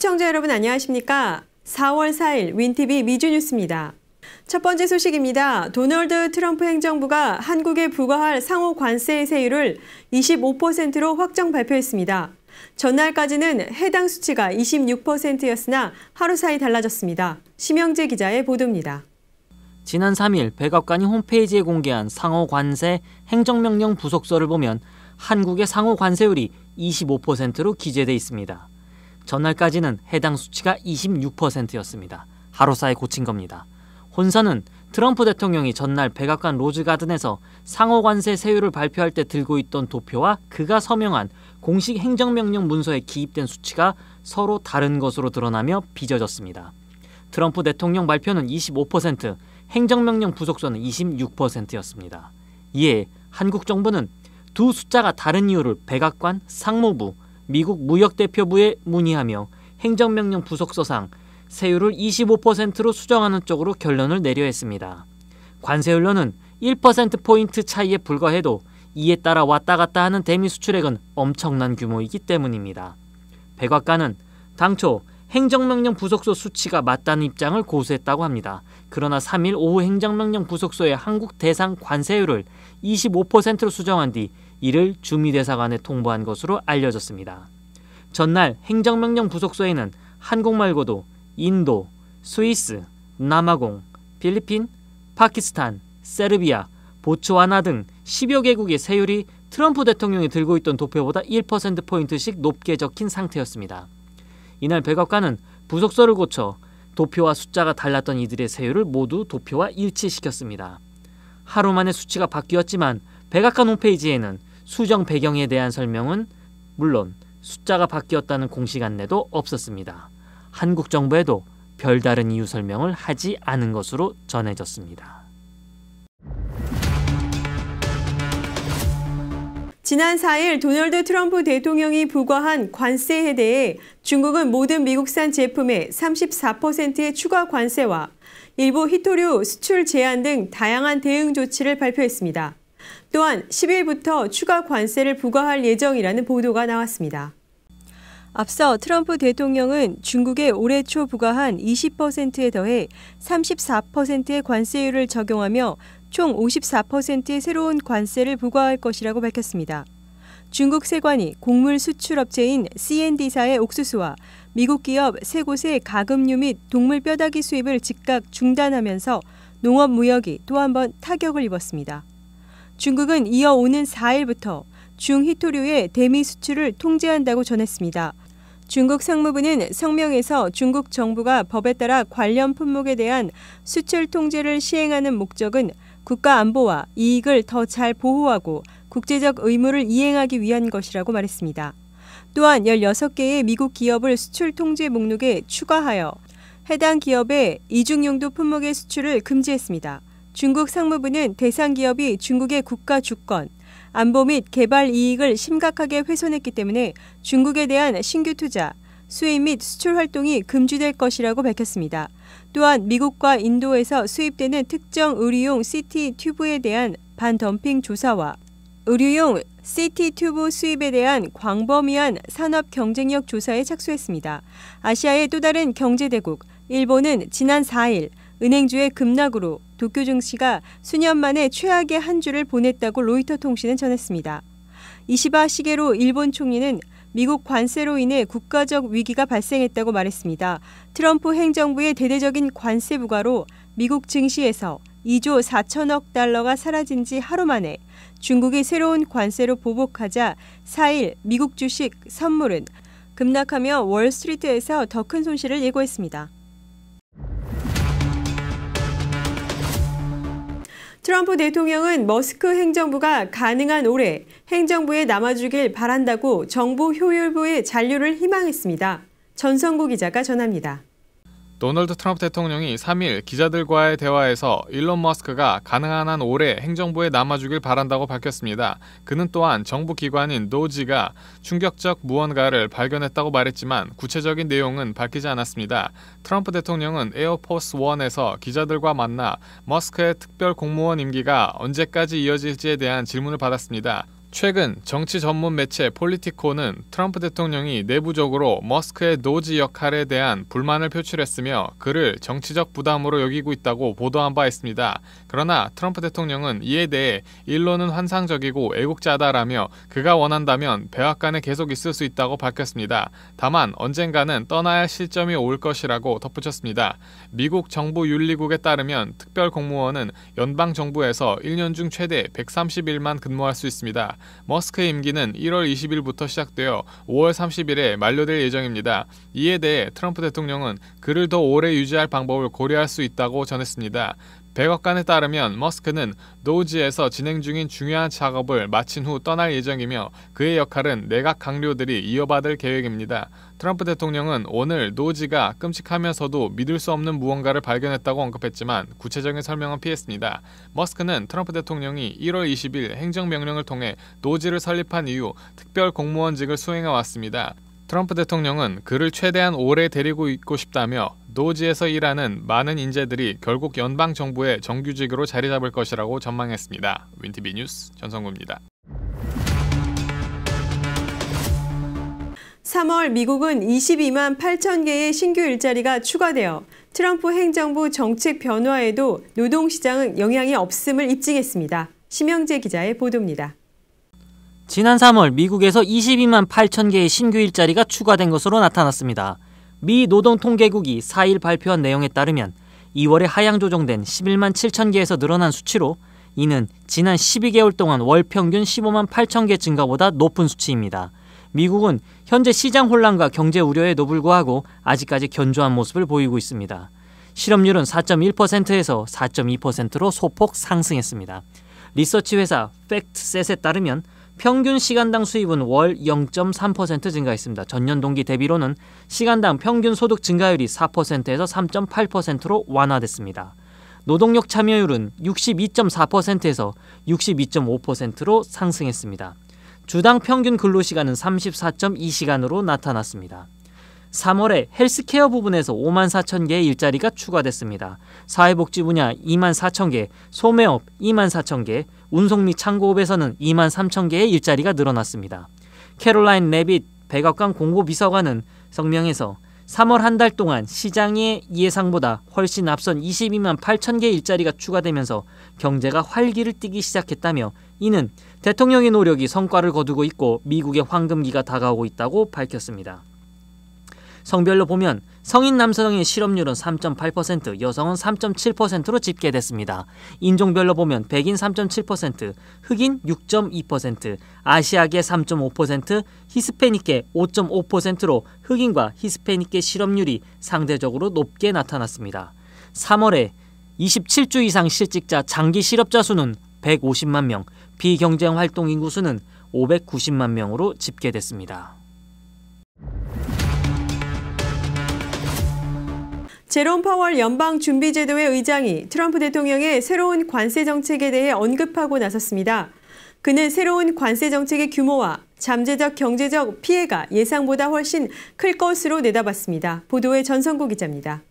시청자 여러분 안녕하십니까? 4월 4일 윈TV 미주뉴스입니다. 첫 번째 소식입니다. 도널드 트럼프 행정부가 한국에 부과할 상호 관세 세율을 25%로 확정 발표했습니다. 전날까지는 해당 수치가 26%였으나 하루 사이 달라졌습니다. 심영재 기자의 보도입니다. 지난 3일 백악관이 홈페이지에 공개한 상호 관세 행정명령 부속서를 보면 한국의 상호 관세율이 25%로 기재돼 있습니다. 전날까지는 해당 수치가 26%였습니다. 하루 사이 고친 겁니다. 혼선은 트럼프 대통령이 전날 백악관 로즈가든에서 상호 관세 세율을 발표할 때 들고 있던 도표와 그가 서명한 공식 행정명령 문서에 기입된 수치가 서로 다른 것으로 드러나며 빚어졌습니다. 트럼프 대통령 발표는 25%, 행정명령 부속서는 26%였습니다. 이에 한국 정부는 두 숫자가 다른 이유를 백악관, 상무부, 미국 무역대표부에 문의하며 행정명령 부속서상 세율을 25%로 수정하는 쪽으로 결론을 내려 했습니다. 관세율로는 1%포인트 차이에 불과해도 이에 따라 왔다 갔다 하는 대미 수출액은 엄청난 규모이기 때문입니다. 백악관은 당초 행정명령 부속서 수치가 맞다는 입장을 고수했다고 합니다. 그러나 3일 오후 행정명령 부속서의 한국 대상 관세율을 25%로 수정한 뒤 이를 주미대사관에 통보한 것으로 알려졌습니다. 전날 행정명령 부속서에는 한국 말고도 인도, 스위스, 남아공, 필리핀, 파키스탄, 세르비아, 보츠와나 등 10여 개국의 세율이 트럼프 대통령이 들고 있던 도표보다 1%포인트씩 높게 적힌 상태였습니다. 이날 백악관은 부속서를 고쳐 도표와 숫자가 달랐던 이들의 세율을 모두 도표와 일치시켰습니다. 하루 만에 수치가 바뀌었지만 백악관 홈페이지에는 수정 배경에 대한 설명은 물론 숫자가 바뀌었다는 공식 안내도 없었습니다. 한국 정부에도 별다른 이유 설명을 하지 않은 것으로 전해졌습니다. 지난 4일 도널드 트럼프 대통령이 부과한 관세에 대해 중국은 모든 미국산 제품에 34%의 추가 관세와 일부 희토류 수출 제한 등 다양한 대응 조치를 발표했습니다. 또한 10일부터 추가 관세를 부과할 예정이라는 보도가 나왔습니다. 앞서 트럼프 대통령은 중국에 올해 초 부과한 20%에 더해 34%의 관세율을 적용하며 총 54%의 새로운 관세를 부과할 것이라고 밝혔습니다. 중국 세관이 곡물 수출업체인 C&D사의 옥수수와 미국 기업 3곳의 가금류 및 동물 뼈다귀 수입을 즉각 중단하면서 농업 무역이 또 한 번 타격을 입었습니다. 중국은 이어 오는 4일부터 중희토류의 대미 수출을 통제한다고 전했습니다. 중국 상무부는 성명에서 중국 정부가 법에 따라 관련 품목에 대한 수출 통제를 시행하는 목적은 국가 안보와 이익을 더 잘 보호하고 국제적 의무를 이행하기 위한 것이라고 말했습니다. 또한 16개의 미국 기업을 수출 통제 목록에 추가하여 해당 기업의 이중용도 품목의 수출을 금지했습니다. 중국 상무부는 대상 기업이 중국의 국가 주권, 안보 및 개발 이익을 심각하게 훼손했기 때문에 중국에 대한 신규 투자, 수입 및 수출 활동이 금지될 것이라고 밝혔습니다. 또한 미국과 인도에서 수입되는 특정 의류용 CT 튜브에 대한 반덤핑 조사와 의류용 CT 튜브 수입에 대한 광범위한 산업 경쟁력 조사에 착수했습니다. 아시아의 또 다른 경제대국, 일본은 지난 4일 은행주의 급락으로 도쿄 증시가 수년 만에 최악의 한 주를 보냈다고 로이터 통신은 전했습니다. 이시바 시게로 일본 총리는 미국 관세로 인해 국가적 위기가 발생했다고 말했습니다. 트럼프 행정부의 대대적인 관세 부과로 미국 증시에서 2조 4천억 달러가 사라진 지 하루 만에 중국이 새로운 관세로 보복하자 4일 미국 주식 선물은 급락하며 월스트리트에서 더 큰 손실을 예고했습니다. 트럼프 대통령은 머스크 행정부가 가능한 올해 행정부에 남아주길 바란다고 정부 효율부의 잔류를 희망했습니다. 전성구 기자가 전합니다. 도널드 트럼프 대통령이 3일 기자들과의 대화에서 일론 머스크가 가능한 한 올해 행정부에 남아주길 바란다고 밝혔습니다. 그는 또한 정부 기관인 도지가 충격적 무언가를 발견했다고 말했지만 구체적인 내용은 밝히지 않았습니다. 트럼프 대통령은 에어포스 1에서 기자들과 만나 머스크의 특별 공무원 임기가 언제까지 이어질지에 대한 질문을 받았습니다. 최근 정치 전문 매체 폴리티코는 트럼프 대통령이 내부적으로 머스크의 도지 역할에 대한 불만을 표출했으며 그를 정치적 부담으로 여기고 있다고 보도한 바 있습니다. 그러나 트럼프 대통령은 이에 대해 일론은 환상적이고 애국자다라며 그가 원한다면 백악관에 계속 있을 수 있다고 밝혔습니다. 다만 언젠가는 떠나야 할 시점이 올 것이라고 덧붙였습니다. 미국 정부 윤리국에 따르면 특별 공무원은 연방 정부에서 1년 중 최대 130일만 근무할 수 있습니다. 머스크의 임기는 1월 20일부터 시작되어 5월 30일에 만료될 예정입니다. 이에 대해 트럼프 대통령은 그를 더 오래 유지할 방법을 고려할 수 있다고 전했습니다. 백악관에 따르면 머스크는 도지에서 진행 중인 중요한 작업을 마친 후 떠날 예정이며 그의 역할은 내각 강료들이 이어받을 계획입니다. 트럼프 대통령은 오늘 도지가 끔찍하면서도 믿을 수 없는 무언가를 발견했다고 언급했지만 구체적인 설명은 피했습니다. 머스크는 트럼프 대통령이 1월 20일 행정명령을 통해 도지를 설립한 이후 특별 공무원직을 수행해 왔습니다. 트럼프 대통령은 그를 최대한 오래 데리고 있고 싶다며 도지에서 일하는 많은 인재들이 결국 연방 정부의 정규직으로 자리 잡을 것이라고 전망했습니다. 윈티비 뉴스 전성구입니다. 3월 미국은 22만 8천 개의 신규 일자리가 추가되어 트럼프 행정부 정책 변화에도 노동시장은 영향이 없음을 입증했습니다. 심영재 기자의 보도입니다. 지난 3월 미국에서 22만 8천 개의 신규 일자리가 추가된 것으로 나타났습니다. 미 노동통계국이 4일 발표한 내용에 따르면 2월에 하향 조정된 11만 7천 개에서 늘어난 수치로 이는 지난 12개월 동안 월 평균 15만 8천 개 증가보다 높은 수치입니다. 미국은 현재 시장 혼란과 경제 우려에도 불구하고 아직까지 견조한 모습을 보이고 있습니다. 실업률은 4.1%에서 4.2%로 소폭 상승했습니다. 리서치 회사 팩트셋에 따르면 평균 시간당 수입은 월 0.3% 증가했습니다. 전년 동기 대비로는 시간당 평균 소득 증가율이 4%에서 3.8%로 완화됐습니다. 노동력 참여율은 62.4%에서 62.5%로 상승했습니다. 주당 평균 근로시간은 34.2시간으로 나타났습니다. 3월에 헬스케어 부분에서 5만 4천 개의 일자리가 추가됐습니다. 사회복지 분야 2만 4천 개, 소매업 2만 4천 개, 운송 및 창고업에서는 2만 3천 개의 일자리가 늘어났습니다. 캐롤라인 레빗 백악관 공보비서관은 성명에서 3월 한 달 동안 시장의 예상보다 훨씬 앞선 22만 8천 개의 일자리가 추가되면서 경제가 활기를 띠기 시작했다며 이는 대통령의 노력이 성과를 거두고 있고 미국의 황금기가 다가오고 있다고 밝혔습니다. 성별로 보면 성인 남성의 실업률은 3.8%, 여성은 3.7%로 집계됐습니다. 인종별로 보면 백인 3.7%, 흑인 6.2%, 아시아계 3.5%, 히스패닉계 5.5%로 흑인과 히스패닉계 실업률이 상대적으로 높게 나타났습니다. 3월에 27주 이상 실직자 장기 실업자 수는 150만 명, 비경쟁 활동 인구 수는 590만 명으로 집계됐습니다. 제롬 파월 연방준비제도회 의장이 트럼프 대통령의 새로운 관세 정책에 대해 언급하고 나섰습니다. 그는 새로운 관세 정책의 규모와 잠재적 경제적 피해가 예상보다 훨씬 클 것으로 내다봤습니다. 보도에 전성구 기자입니다.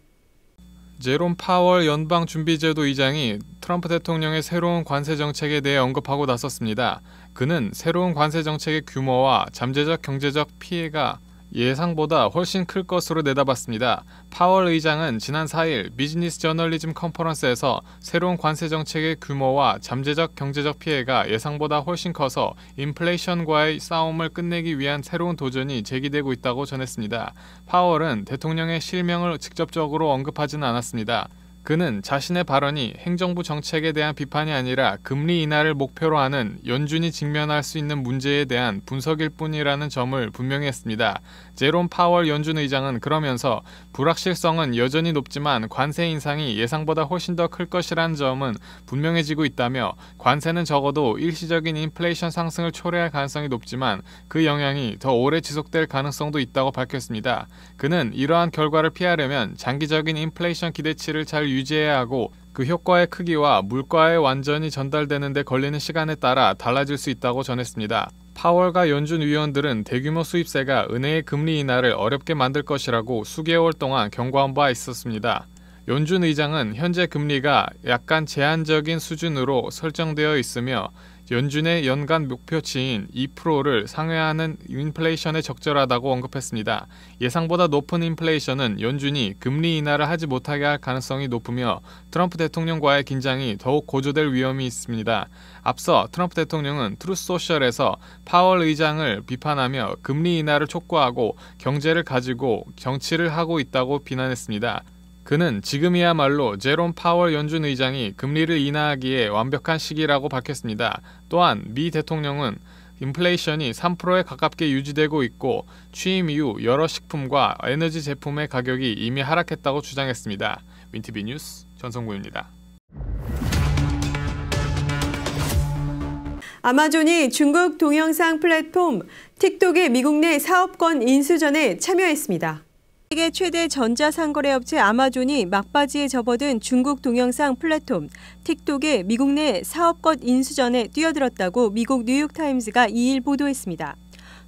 제롬 파월 연방준비제도 의장이 트럼프 대통령의 새로운 관세 정책에 대해 언급하고 나섰습니다. 그는 새로운 관세 정책의 규모와 잠재적 경제적 피해가 예상보다 훨씬 클 것으로 내다봤습니다. 파월 의장은 지난 4일 비즈니스 저널리즘 컨퍼런스에서 새로운 관세 정책의 규모와 잠재적 경제적 피해가 예상보다 훨씬 커서 인플레이션과의 싸움을 끝내기 위한 새로운 도전이 제기되고 있다고 전했습니다. 파월은 대통령의 실명을 직접적으로 언급하지는 않았습니다. 그는 자신의 발언이 행정부 정책에 대한 비판이 아니라 금리 인하를 목표로 하는 연준이 직면할 수 있는 문제에 대한 분석일 뿐이라는 점을 분명히 했습니다. 제롬 파월 연준 의장은 그러면서 불확실성은 여전히 높지만 관세 인상이 예상보다 훨씬 더 클 것이라는 점은 분명해지고 있다며 관세는 적어도 일시적인 인플레이션 상승을 초래할 가능성이 높지만 그 영향이 더 오래 지속될 가능성도 있다고 밝혔습니다. 그는 이러한 결과를 피하려면 장기적인 인플레이션 기대치를 잘 유지해야 하고 그 효과의 크기와 물가에 완전히 전달되는 데 걸리는 시간에 따라 달라질 수 있다고 전했습니다. 파월과 연준 위원들은 대규모 수입세가 은행의 금리 인하를 어렵게 만들 것이라고 수개월 동안 경고한 바 있었습니다. 연준 의장은 현재 금리가 약간 제한적인 수준으로 설정되어 있으며 연준의 연간 목표치인 2%를 상회하는 인플레이션에 적절하다고 언급했습니다. 예상보다 높은 인플레이션은 연준이 금리 인하를 하지 못하게 할 가능성이 높으며 트럼프 대통령과의 긴장이 더욱 고조될 위험이 있습니다. 앞서 트럼프 대통령은 트루스 소셜에서 파월 의장을 비판하며 금리 인하를 촉구하고 경제를 가지고 정치를 하고 있다고 비난했습니다. 그는 지금이야말로 제롬 파월 연준 의장이 금리를 인하하기에 완벽한 시기라고 밝혔습니다. 또한 미 대통령은 인플레이션이 3%에 가깝게 유지되고 있고 취임 이후 여러 식품과 에너지 제품의 가격이 이미 하락했다고 주장했습니다. 윈티비 뉴스 전성구입니다. 아마존이 중국 동영상 플랫폼 틱톡의 미국 내 사업권 인수전에 참여했습니다. 세계 최대 전자상거래업체 아마존이 막바지에 접어든 중국 동영상 플랫폼 틱톡의 미국 내 사업권 인수전에 뛰어들었다고 미국 뉴욕타임즈가 2일 보도했습니다.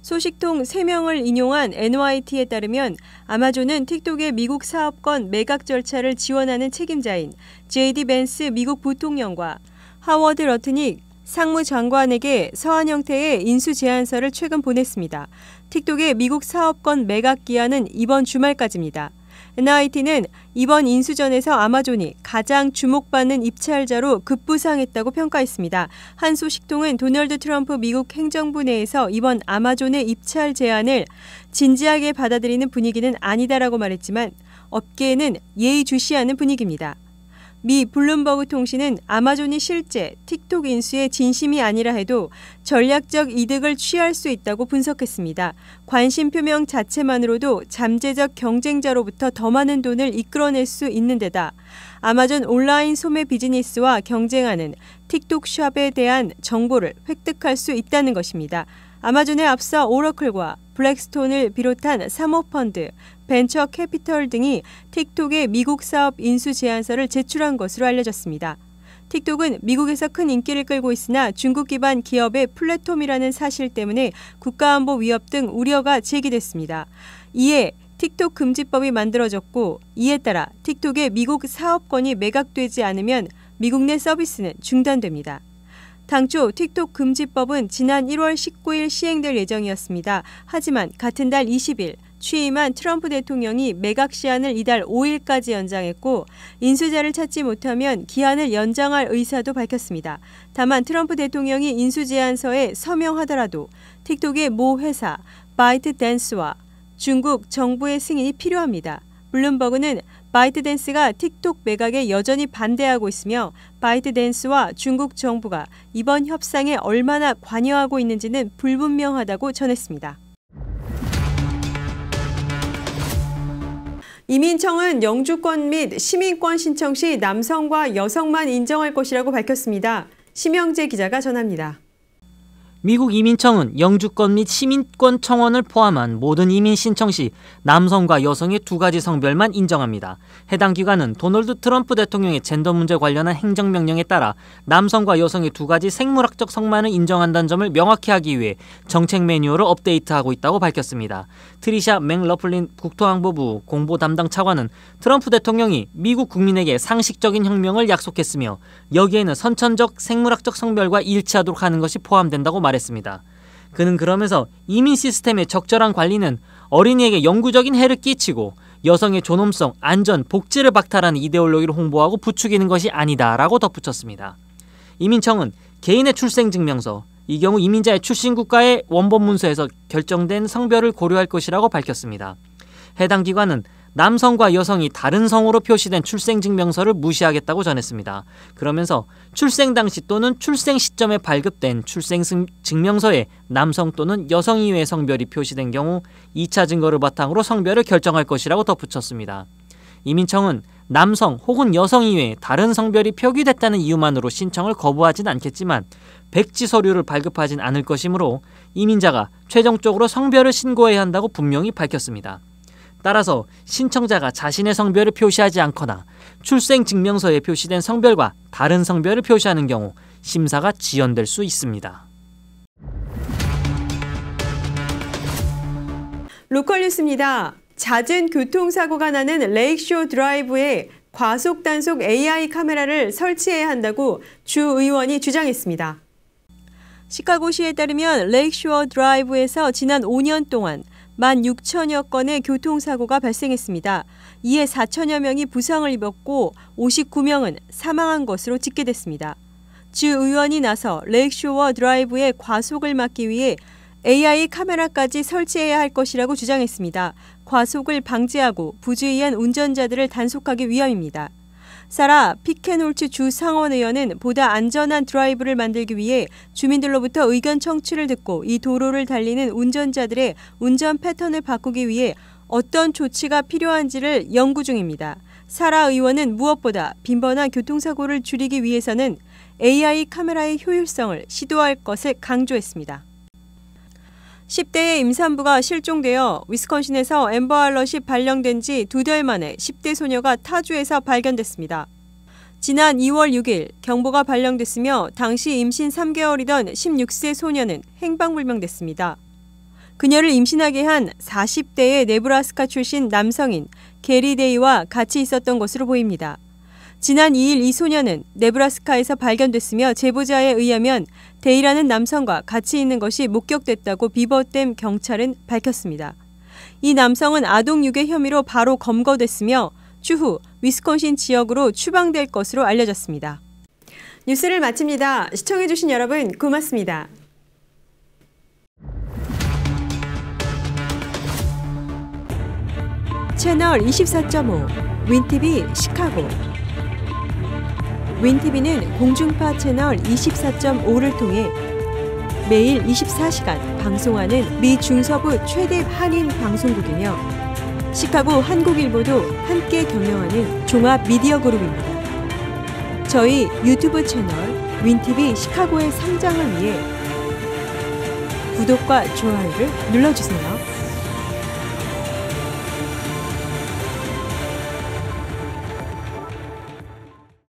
소식통 3명을 인용한 NYT에 따르면 아마존은 틱톡의 미국 사업권 매각 절차를 지원하는 책임자인 JD 벤스 미국 부통령과 하워드 러트닉 상무장관에게 서한 형태의 인수 제안서를 최근 보냈습니다. 틱톡의 미국 사업권 매각 기한은 이번 주말까지입니다. NYT는 이번 인수전에서 아마존이 가장 주목받는 입찰자로 급부상했다고 평가했습니다. 한 소식통은 도널드 트럼프 미국 행정부 내에서 이번 아마존의 입찰 제안을 진지하게 받아들이는 분위기는 아니다라고 말했지만 업계에는 예의주시하는 분위기입니다. 미 블룸버그 통신은 아마존이 실제 틱톡 인수에 진심이 아니라 해도 전략적 이득을 취할 수 있다고 분석했습니다. 관심 표명 자체만으로도 잠재적 경쟁자로부터 더 많은 돈을 이끌어낼 수 있는 데다 아마존 온라인 소매 비즈니스와 경쟁하는 틱톡 샵에 대한 정보를 획득할 수 있다는 것입니다. 아마존에 앞서 오러클과 블랙스톤을 비롯한 사모펀드, 벤처 캐피털 등이 틱톡의 미국 사업 인수 제안서를 제출한 것으로 알려졌습니다. 틱톡은 미국에서 큰 인기를 끌고 있으나 중국 기반 기업의 플랫폼이라는 사실 때문에 국가안보 위협 등 우려가 제기됐습니다. 이에 틱톡 금지법이 만들어졌고 이에 따라 틱톡의 미국 사업권이 매각되지 않으면 미국 내 서비스는 중단됩니다. 당초 틱톡 금지법은 지난 1월 19일 시행될 예정이었습니다. 하지만 같은 달 20일 취임한 트럼프 대통령이 매각 시한을 이달 5일까지 연장했고 인수자를 찾지 못하면 기한을 연장할 의사도 밝혔습니다. 다만 트럼프 대통령이 인수 제안서에 서명하더라도 틱톡의 모 회사 바이트댄스와 중국 정부의 승인이 필요합니다. 블룸버그는 바이트댄스가 틱톡 매각에 여전히 반대하고 있으며 바이트댄스와 중국 정부가 이번 협상에 얼마나 관여하고 있는지는 불분명하다고 전했습니다. 이민청은 영주권 및 시민권 신청 시 남성과 여성만 인정할 것이라고 밝혔습니다. 심영재 기자가 전합니다. 미국 이민청은 영주권 및 시민권 청원을 포함한 모든 이민 신청 시 남성과 여성의 두 가지 성별만 인정합니다. 해당 기관은 도널드 트럼프 대통령의 젠더 문제 관련한 행정명령에 따라 남성과 여성의 두 가지 생물학적 성만을 인정한다는 점을 명확히 하기 위해 정책 매뉴얼을 업데이트하고 있다고 밝혔습니다. 트리샤 맥러플린 국토안보부 공보 담당 차관은 트럼프 대통령이 미국 국민에게 상식적인 혁명을 약속했으며 여기에는 선천적 생물학적 성별과 일치하도록 하는 것이 포함된다고 말했습니다. 그는 그러면서 이민 시스템의 적절한 관리는 어린이에게 영구적인 해를 끼치고 여성의 존엄성, 안전, 복지를 박탈하는 이데올로기를 홍보하고 부추기는 것이 아니다라고 덧붙였습니다. 이민청은 개인의 출생증명서, 이 경우 이민자의 출신 국가의 원본 문서에서 결정된 성별을 고려할 것이라고 밝혔습니다. 해당 기관은 남성과 여성이 다른 성으로 표시된 출생증명서를 무시하겠다고 전했습니다. 그러면서 출생 당시 또는 출생 시점에 발급된 출생증명서에 남성 또는 여성 이외의 성별이 표시된 경우 2차 증거를 바탕으로 성별을 결정할 것이라고 덧붙였습니다. 이민청은 남성 혹은 여성 이외에 다른 성별이 표기됐다는 이유만으로 신청을 거부하진 않겠지만 백지 서류를 발급하진 않을 것이므로 이민자가 최종적으로 성별을 신고해야 한다고 분명히 밝혔습니다. 따라서 신청자가 자신의 성별을 표시하지 않거나 출생증명서에 표시된 성별과 다른 성별을 표시하는 경우 심사가 지연될 수 있습니다. 로컬 뉴스입니다. 잦은 교통사고가 나는 레이크쇼 드라이브에 과속 단속 AI 카메라를 설치해야 한다고 주 의원이 주장했습니다. 시카고시에 따르면 레이크쇼어 드라이브에서 지난 5년 동안 16,000여 건의 교통사고가 발생했습니다. 이에 4천여 명이 부상을 입었고 59명은 사망한 것으로 집계됐습니다. 주 의원이 나서 레이크쇼어 드라이브의 과속을 막기 위해 AI 카메라까지 설치해야 할 것이라고 주장했습니다. 과속을 방지하고 부주의한 운전자들을 단속하기 위함입니다. 사라 피켄홀츠 주 상원의원은 보다 안전한 드라이브를 만들기 위해 주민들로부터 의견 청취를 듣고 이 도로를 달리는 운전자들의 운전 패턴을 바꾸기 위해 어떤 조치가 필요한지를 연구 중입니다. 사라 의원은 무엇보다 빈번한 교통사고를 줄이기 위해서는 AI 카메라의 효율성을 시도할 것을 강조했습니다. 10대의 임산부가 실종되어 위스콘신에서 앰버 알럿이 발령된 지 2달 만에 10대 소녀가 타주에서 발견됐습니다. 지난 2월 6일 경보가 발령됐으며 당시 임신 3개월이던 16세 소녀는 행방불명됐습니다. 그녀를 임신하게 한 40대의 네브라스카 출신 남성인 게리 데이와 같이 있었던 것으로 보입니다. 지난 2일 이 소녀는 네브라스카에서 발견됐으며 제보자에 의하면 데이라는 남성과 같이 있는 것이 목격됐다고 비버댐 경찰은 밝혔습니다. 이 남성은 아동유괴 혐의로 바로 검거됐으며 추후 위스콘신 지역으로 추방될 것으로 알려졌습니다. 뉴스를 마칩니다. 시청해주신 여러분 고맙습니다. 채널 24.5 윈TV 시카고. 윈TV는 공중파 채널 24.5를 통해 매일 24시간 방송하는 미 중서부 최대 한인 방송국이며 시카고 한국일보도 함께 경영하는 종합 미디어 그룹입니다. 저희 유튜브 채널 윈TV 시카고의 성장을 위해 구독과 좋아요를 눌러주세요.